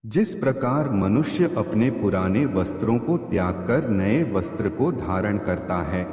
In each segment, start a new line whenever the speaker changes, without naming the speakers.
जिस प्रकार मनुष्य अपने पुराने वस्त्रों को त्याग कर नए वस्त्र को धारण करता है,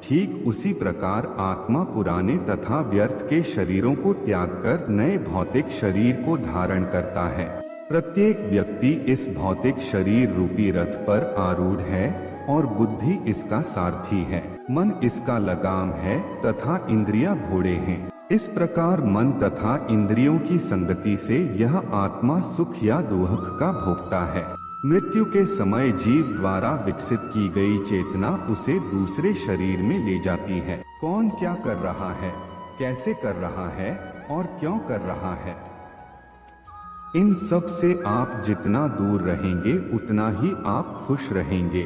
ठीक उसी प्रकार आत्मा पुराने तथा व्यर्थ के शरीरों को त्याग कर नए भौतिक शरीर को धारण करता है। प्रत्येक व्यक्ति इस भौतिक शरीर रूपी रथ पर आरूढ़ है और बुद्धि इसका सारथी है। मन इसका लगाम है तथा इंद्रियां घोड़े हैं। इस प्रकार मन तथा इंद्रियों की संगति से यह आत्मा सुख या दुख का भोगता है। मृत्यु के समय जीव द्वारा विकसित की गई चेतना उसे दूसरे शरीर में ले जाती है। कौन क्या कर रहा है, कैसे कर रहा है और क्यों कर रहा है, इन सब से आप जितना दूर रहेंगे उतना ही आप खुश रहेंगे।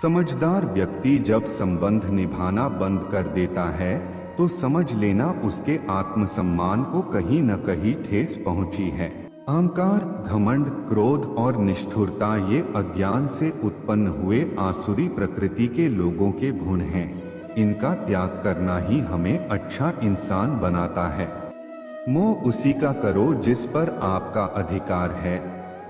समझदार व्यक्ति जब संबंध निभाना बंद कर देता है तो समझ लेना उसके आत्मसम्मान को कहीं न कहीं ठेस पहुंची है। अहंकार, घमंड, क्रोध और निष्ठुरता ये अज्ञान से उत्पन्न हुए आसुरी प्रकृति के लोगों के गुण हैं। इनका त्याग करना ही हमें अच्छा इंसान बनाता है। मोह उसी का करो जिस पर आपका अधिकार है।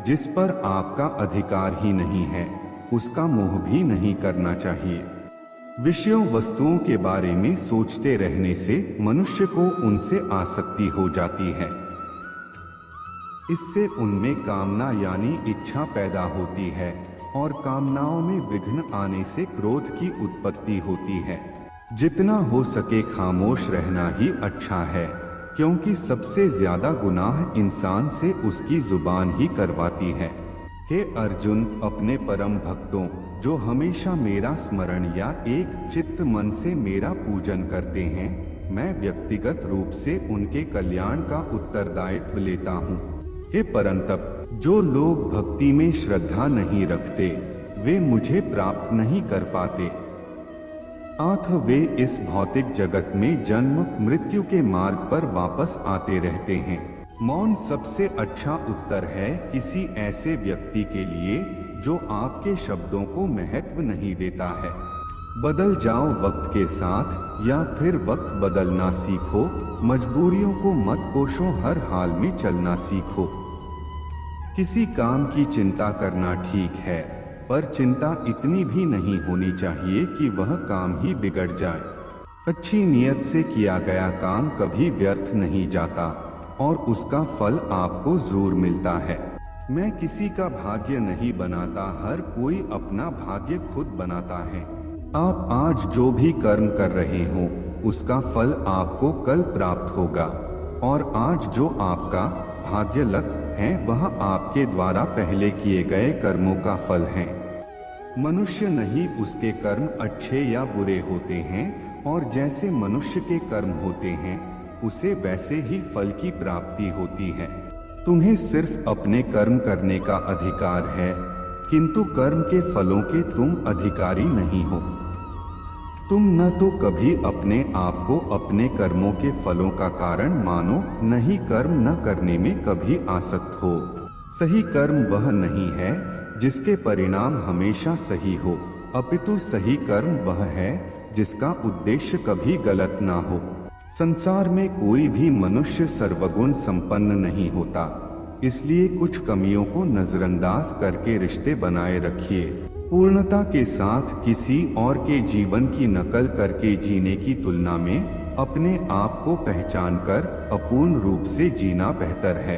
जिस पर आपका अधिकार ही नहीं है उसका मोह भी नहीं करना चाहिए। विषयों वस्तुओं के बारे में सोचते रहने से मनुष्य को उनसे आसक्ति हो जाती है। इससे उनमें कामना यानी इच्छा पैदा होती है और कामनाओं में विघ्न आने से क्रोध की उत्पत्ति होती है। जितना हो सके खामोश रहना ही अच्छा है, क्योंकि सबसे ज्यादा गुनाह इंसान से उसकी जुबान ही करवाती है। हे अर्जुन, अपने परम भक्तों जो हमेशा मेरा स्मरण या एक चित्त मन से मेरा पूजन करते हैं, मैं व्यक्तिगत रूप से उनके कल्याण का उत्तरदायित्व लेता हूँ। हे परंतप, जो लोग भक्ति में श्रद्धा नहीं रखते वे मुझे प्राप्त नहीं कर पाते। अथ वे इस भौतिक जगत में जन्म मृत्यु के मार्ग पर वापस आते रहते हैं। मौन सबसे अच्छा उत्तर है किसी ऐसे व्यक्ति के लिए जो आपके शब्दों को महत्व नहीं देता है। बदल जाओ वक्त के साथ या फिर वक्त बदलना सीखो। मजबूरियों को मत कोसो, हर हाल में चलना सीखो। किसी काम की चिंता करना ठीक है, पर चिंता इतनी भी नहीं होनी चाहिए कि वह काम ही बिगड़ जाए। अच्छी नियत से किया गया काम कभी व्यर्थ नहीं जाता और उसका फल आपको जरूर मिलता है। मैं किसी का भाग्य नहीं बनाता, हर कोई अपना भाग्य खुद बनाता है। आप आज जो भी कर्म कर रहे हो उसका फल आपको कल प्राप्त होगा और आज जो आपका भाग्य लक है वह आपके द्वारा पहले किए गए कर्मों का फल है। मनुष्य नहीं उसके कर्म अच्छे या बुरे होते हैं और जैसे मनुष्य के कर्म होते हैं उसे वैसे ही फल की प्राप्ति होती है। तुम्हें सिर्फ अपने कर्म करने का अधिकार है, किंतु कर्म के फलों के तुम अधिकारी नहीं हो। तुम न तो कभी अपने आप को अपने कर्मों के फलों का कारण मानो, न ही कर्म न करने में कभी आसक्त हो। सही कर्म वह नहीं है जिसके परिणाम हमेशा सही हो, अपितु सही कर्म वह है जिसका उद्देश्य कभी गलत ना हो। संसार में कोई भी मनुष्य सर्वगुण संपन्न नहीं होता, इसलिए कुछ कमियों को नजरअंदाज करके रिश्ते बनाए रखिए। पूर्णता के साथ किसी और के जीवन की नकल करके जीने की तुलना में अपने आप को पहचानकर अपूर्ण रूप से जीना बेहतर है।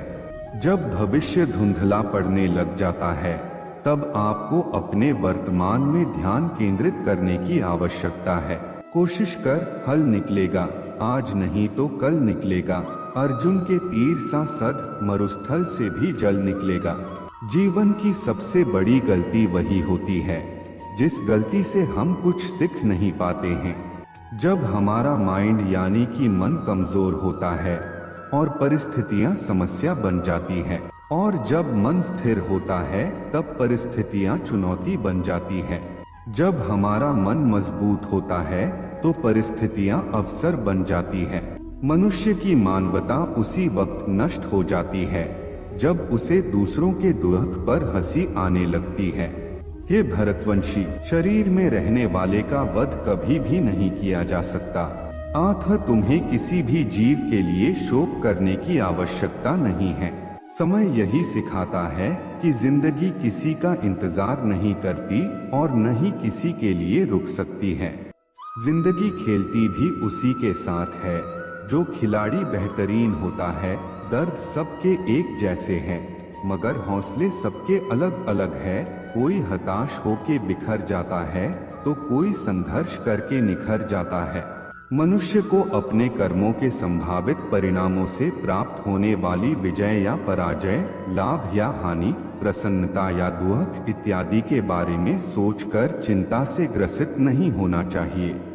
जब भविष्य धुंधला पड़ने लग जाता है तब आपको अपने वर्तमान में ध्यान केंद्रित करने की आवश्यकता है। कोशिश कर, हल निकलेगा, आज नहीं तो कल निकलेगा। अर्जुन के तीर सा सद मरुस्थल से भी जल निकलेगा। जीवन की सबसे बड़ी गलती वही होती है जिस गलती से हम कुछ सीख नहीं पाते हैं। जब हमारा माइंड यानी कि मन कमजोर होता है और परिस्थितियां समस्या बन जाती हैं, और जब मन स्थिर होता है तब परिस्थितियां चुनौती बन जाती हैं। जब हमारा मन मजबूत होता है तो परिस्थितियां अवसर बन जाती हैं। मनुष्य की मानवता उसी वक्त नष्ट हो जाती है जब उसे दूसरों के दुख पर हंसी आने लगती है। हे भरतवंशी, शरीर में रहने वाले का वध कभी भी नहीं किया जा सकता। अतः तुम्हें किसी भी जीव के लिए शोक करने की आवश्यकता नहीं है। समय यही सिखाता है कि जिंदगी किसी का इंतजार नहीं करती और न ही किसी के लिए रुक सकती है। जिंदगी खेलती भी उसी के साथ है। जो खिलाड़ी बेहतरीन होता है, दर्द सबके एक जैसे हैं, मगर हौसले सबके अलग अलग है। कोई हताश होके बिखर जाता है तो कोई संघर्ष करके निखर जाता है। मनुष्य को अपने कर्मों के संभावित परिणामों से प्राप्त होने वाली विजय या पराजय, लाभ या हानि, प्रसन्नता या दुख इत्यादि के बारे में सोचकर चिंता से ग्रसित नहीं होना चाहिए।